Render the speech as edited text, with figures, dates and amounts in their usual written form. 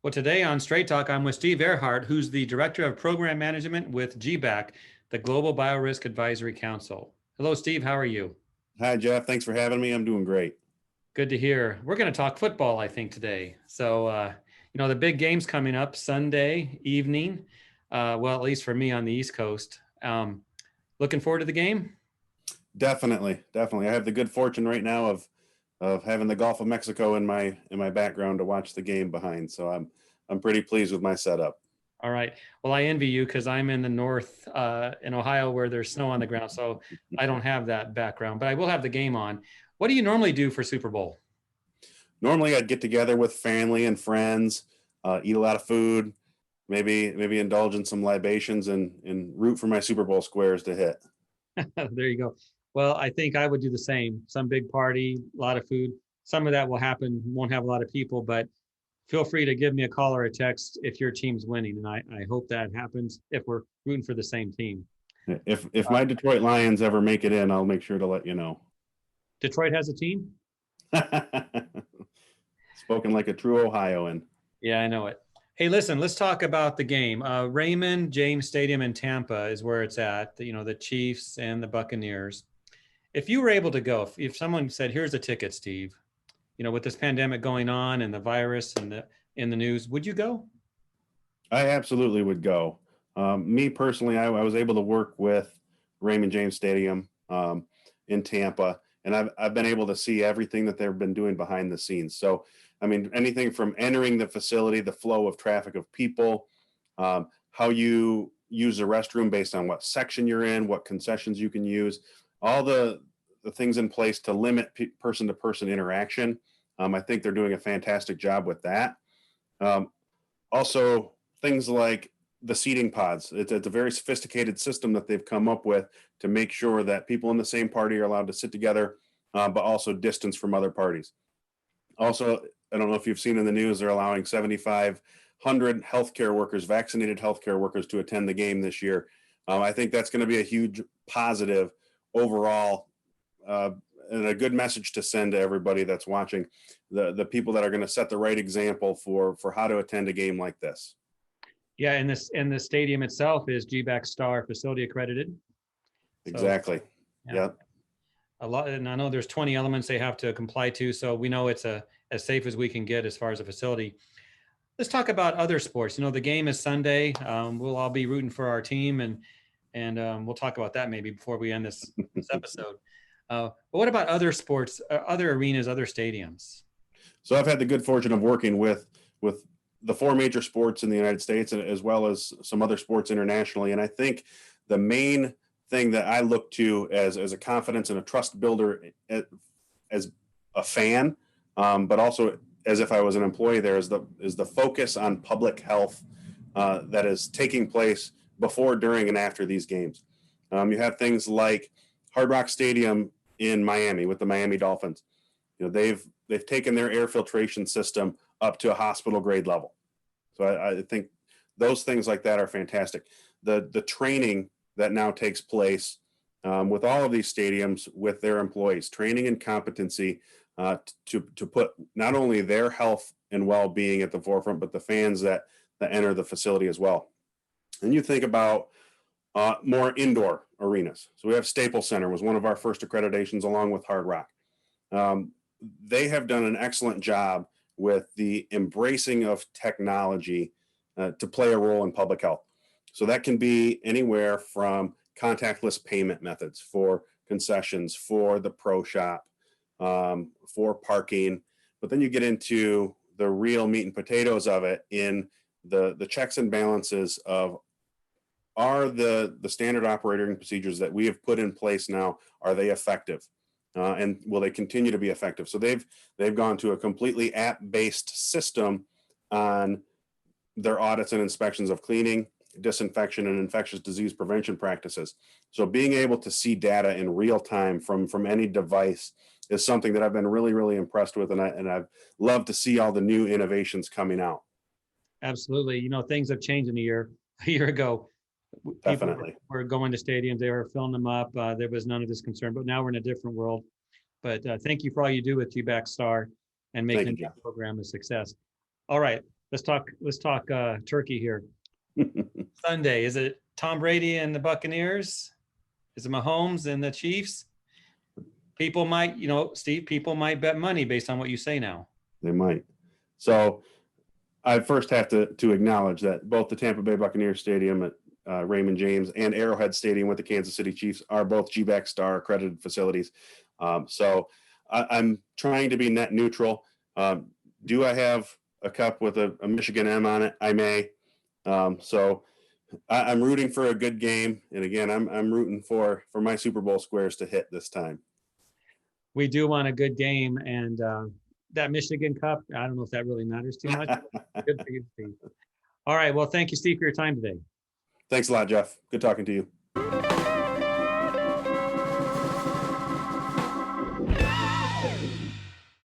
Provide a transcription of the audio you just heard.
Well, today on Straight Talk, I'm with Steve Arehart, who's the Director of Program Management with GBAC, the Global Biorisk Advisory Council. Hello, Steve. How are you? Hi, Jeff. Thanks for having me. I'm doing great. Good to hear. We're going to talk football, I think, today. So, the big game's coming up Sunday evening. Well, at least for me on the East Coast. Looking forward to the game? Definitely. I have the good fortune right now of having the Gulf of Mexico in my background to watch the game behind. So I'm pretty pleased with my setup. All right. Well, I envy you because I'm in the north in Ohio where there's snow on the ground. So I don't have that background, but I will have the game on. What do you normally do for Super Bowl? Normally, I'd get together with family and friends, eat a lot of food, maybe indulge in some libations and root for my Super Bowl squares to hit. There you go. Well, I think I would do the same. Some big party, a lot of food. Some of that will happen, won't have a lot of people, but feel free to give me a call or a text if your team's winning. And I hope that happens if we're rooting for the same team. If my Detroit Lions ever make it in, I'll make sure to let you know. Detroit has a team? Spoken like a true Ohioan. Yeah, I know it. Hey, listen, let's talk about the game. Raymond James Stadium in Tampa is where it's at, the Chiefs and the Buccaneers. If you were able to go, if someone said, here's a ticket, Steve, with this pandemic going on and the virus and in the news, would you go? I absolutely would go. Me personally, I was able to work with Raymond James Stadium in Tampa, and I've been able to see everything that they've been doing behind the scenes. So, I mean, anything from entering the facility, the flow of traffic of people, how you use the restroom based on what section you're in, what concessions you can use, all the things in place to limit person-to-person interaction. I think they're doing a fantastic job with that. Also, things like the seating pods. It's a very sophisticated system that they've come up with to make sure that people in the same party are allowed to sit together, but also distance from other parties. Also, I don't know if you've seen in the news, they're allowing 7,500 healthcare workers, vaccinated healthcare workers, to attend the game this year. I think that's going to be a huge positive overall, and a good message to send to everybody that's watching, the people that are going to set the right example for how to attend a game like this. Yeah, and the stadium itself is GBAC STAR facility accredited. Exactly. So, yeah. Yep. A lot, and I know there's 20 elements they have to comply to, so we know it's as safe as we can get as far as a facility. Let's talk about other sports. The game is Sunday. We'll all be rooting for our team, and we'll talk about that maybe before we end this episode. But what about other sports, other arenas, other stadiums? So I've had the good fortune of working with the four major sports in the United States, and as well as some other sports internationally. And I think the main thing that I look to as a confidence and a trust builder as a fan, but also as if I was an employee there, is the focus on public health that is taking place before, during, and after these games. You have things like Hard Rock Stadium in Miami with the Miami Dolphins. They've taken their air filtration system up to a hospital grade level. So I think those things like that are fantastic. The training that now takes place with all of these stadiums with their employees, training and competency to put not only their health and well-being at the forefront, but the fans that enter the facility as well. And you think about more indoor arenas. So we have Staples Center was one of our first accreditations, along with Hard Rock. They have done an excellent job with the embracing of technology to play a role in public health. So that can be anywhere from contactless payment methods for concessions, for the pro shop, for parking. But then you get into the real meat and potatoes of it in the checks and balances of, are the standard operating procedures that we have put in place now, are they effective? And will they continue to be effective? So they've gone to a completely app-based system on their audits and inspections of cleaning, disinfection, and infectious disease prevention practices. So being able to see data in real time from any device is something that I've been really, really impressed with, and I've loved to see all the new innovations coming out. Absolutely. Things have changed in a year. A year ago, Definitely. people were going to stadiums, they were filling them up. There was none of this concern, but now we're in a different world. But thank you for all you do with GBAC STAR and making that program a success. All right, let's talk turkey here. Sunday, is it Tom Brady and the Buccaneers? Is it Mahomes and the Chiefs? People might, Steve, people might bet money based on what you say now. They might. So I first have to acknowledge that both the Tampa Bay Buccaneers Stadium at Raymond James and Arrowhead Stadium with the Kansas City Chiefs are both GBAC STAR accredited facilities. So I'm trying to be net neutral. Do I have a cup with a Michigan M on it? I may. So I'm rooting for a good game, and again, I'm rooting for my Super Bowl squares to hit this time. We do want a good game, and that Michigan Cup, I don't know if that really matters too much. Good for you, Steve. All right. Well, thank you, Steve, for your time today. Thanks a lot, Jeff. Good talking to you.